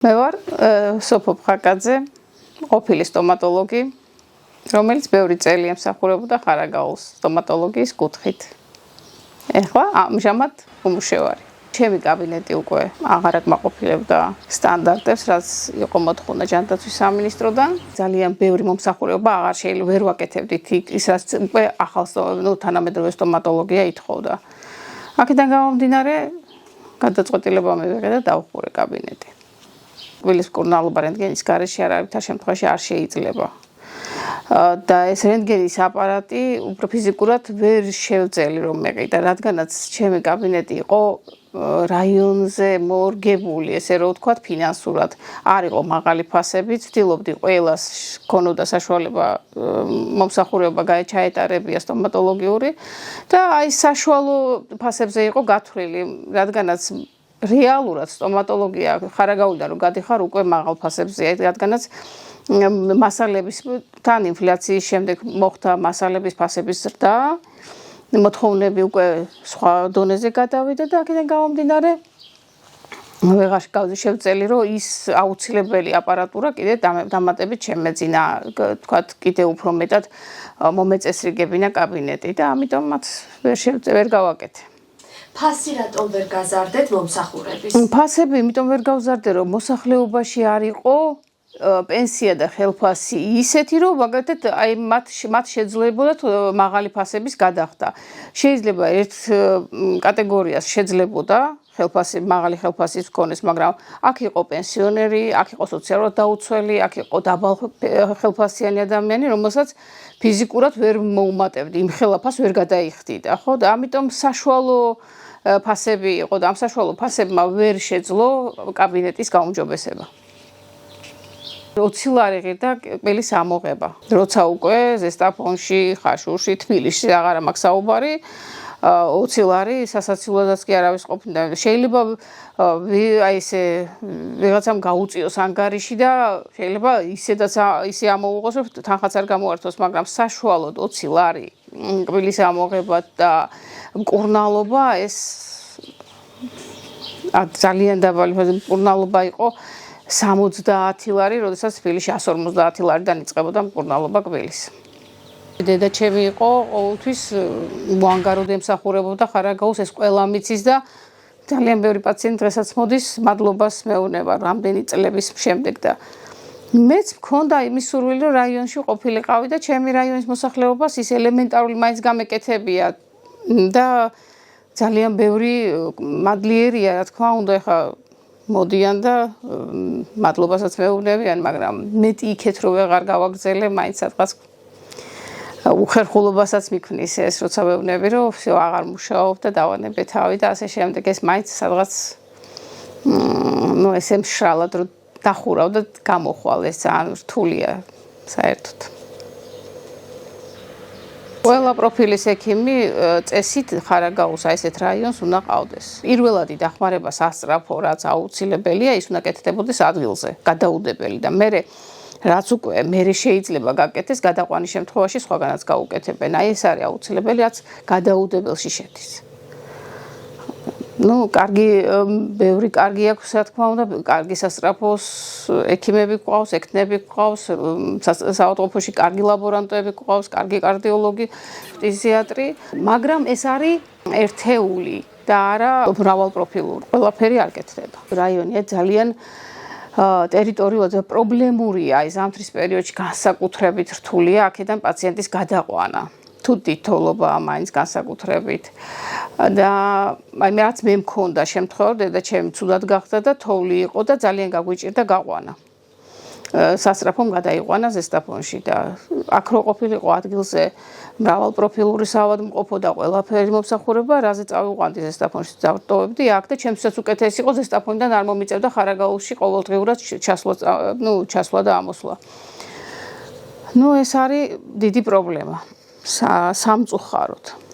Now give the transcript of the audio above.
მე ვარ სოფო ფხაკაძე, ყოფილი სტომატოლოგი, რომელიც ბევრი წელი ემსახურებოდა ხარაგაულს სტომატოლოგიის კუთხით. ეხლა ამჟამად უმუშევარი. ჩემი კაბინეტი უკვე აღარ აკმაყოფილებდა სტანდარტებს, რაც იყო მოთხოვნა ჯანდაცვის სამინისტროდან. ძალიან ბევრი მომსახურება აღარ შეიძლება ვერ ვაკეთებდით ის, რაც უკვე ახალ თანამედროვე სტომატოლოგია ითხოვდა. აქედან გამომდინარე, გადაწყვეტილება მივიღე და დავხურე კაბინეტი. გველის მკურნალობა რენტგენის გარეშე არავითარ შემთხვევაში არ შეიძლება. და ეს რენტგენის აპარატი უფრო ფიზიკურად ვერ შევწელი რომ მეყიდა, რადგანაც ჩემი კაბინეტი იყო რაიონზე მორგებული, ესე რომ ვთქვათ, ფინანსურად. არ იყო მაღალი ფასები, ვცდილობდი ყველას ქონოდა საშუალება მომსახურება ჩაეტარებია სტომატოლოგიური და აი საშუალო ფასებზე იყო გათვლილი, რადგანაც რეალურად სტომატოლოგია ხარაგაულიდან რომ გადიხარ უკვე მაღალ ფასებზეა, რადგანაც მასალების თან ინფლაციის შემდეგ მოხდა მასალების ფასების ზრდა, მოთხოვნები უკვე სხვა დონეზე გადავიდა და აქედან გამომდინარე ვეღარ შევწელი რომ ის აუცილებელი აპარატურა კიდე დამატებით შემეძინა, თქვათ კიდე უფრო მეტად მომეწესრიგებინა კაბინეტი და ამიტომაც ვერ გავაკეთე. ფასი რატომ ვერ გაზარდეთ მომსახურების? ფასები იმიტომ ვერ გავზარდე, რომ მოსახლეობაში არ იყო პენსია და ხელფასი ისეთი, რომ მაგალითად აი მათ შეძლებოდათ მაღალი ფასების გადახდა. შეიძლება ერთ კატეგორიას შეძლებოდა მაღალი ხელფასის მქონეს, მაგრამ აქ იყო პენსიონერი, აქ იყო სოციალურად დაუცველი, აქ იყო დაბალ ხელფასიანი ადამიანი, რომელსაც ფიზიკურად ვერ მოუმატებდი, იმ ხელაფას ვერ გადაიხდიდა, ხო? და ამიტომ საშუალო ფასები იყო და ამ საშუალო ფასებმა ვერ შეძლო კაბინეტის გაუმჯობესება. 20 ლარი ღირდა კბილის ამოღება. როცა უკვე ზესტაფონში, ხაშურში, თბილისში აღარ მაქვს საუბარი, 20 ლარი სასაცილოდაც კი არავის ყოფნა. შეიძლება აი ესე ვიღაცამ გაუწიოს ანგარიში და შეიძლება ისე ამოუღოს, რომ თანხაც არ გამოართოს, მაგრამ საშუალოდ 20 ლარი კბილის ამოღება და მკურნალობა ეს ძალიან დაბალი მკურნალობა იყო 70 ლარი, როდესაც თბილისში 150 ლარიდან იწყებოდა მკურნალობა კბილის. დედაჩემი იყო ყოველთვის უანგაროდ ემსახურებოდა ხარაგაულს, ეს ყველა მიცის და ძალიან ბევრი პაციენტი დღესაც მოდის მადლობას მეუბნება რამდენი წლების შემდეგ და მეც მქონდა იმის სურვილი, რომ რაიონში ყოფილიყავი და ჩემი რაიონის მოსახლეობას ის ელემენტარული მაინც გამეკეთებია და ძალიან ბევრი მადლიერია, რა თქმა უნდა, ეხა მოდიან და მადლობასაც მეუბნებიან, მაგრამ მეტი იქეთ რომ ვეღარ გავაგრძელე, მაინც სადღაც უხერხულობასაც მიქმნის ეს, როცა მეუბნები რომ всё აღარ მუშაობ და დავანებე თავი და ასე შემდეგ, ეს მაინც სადღაც ესე მშრალად რომ დახურავ და გამოხვალ, ეს ძალიან რთულია საერთოდ. ყველა პროფილის ექიმი წესით ხარაგაულს ესეთ რაიონს უნდა ყავდეს. პირველადი დახმარება სასწრაფო, რაც აუცილებელია, ის უნდა კეთდებოდეს ადგილზე, გადაუდებელი და რაც უკვე შეიძლება გაკეთდეს, გადაყვანის შემთხვევაში სხვაგანაც გაუკეთებენ. აი ეს არის აუცილებელი, რაც გადაუდებელში შედის. ბევრი კარგი აქვს, რა თქმა უნდა, კარგი სასწრაფოს ექიმები გვყავს, ექნები გვყავს, საავადმყოფოში კარგი ლაბორანტები გვყავს, კარგი კარდიოლოგი, ფტიზიატრი, მაგრამ ეს არის ერთეული და არა მრავალპროფილური. ყველაფერი არ კეთდება. რაიონია ძალიან ტერიტორიულად პრობლემურია, აი ზამთრის პერიოდში განსაკუთრებით რთულია აქედან პაციენტის გადაყვანა. თუ თითოეულობაა მაინც განსაკუთრებით და აი რაც მე მქონდა შემთხვევა, დედაჩემი ცუდად გახდა და თოვლი იყო და ძალიან გაგვიჭირდა გაყვანა. სასწრაფომ გადაიყვანა ზესტაფონში და აქ რო ყოფილიყო ადგილზე მრავალპროფილური საავადმყოფო და ყველაფერი მომსახურება, რაზე წავიყვანდი ზესტაფონში დავტოვებდი აქ და ჩემსაც უკეთესი იყო ზესტაფონიდან არ მომიწევდა ხარაგაულში ყოველდღიურად ჩასვლა და ამოსვლა. ეს არის დიდი პრობლემა. სამწუხაროდ.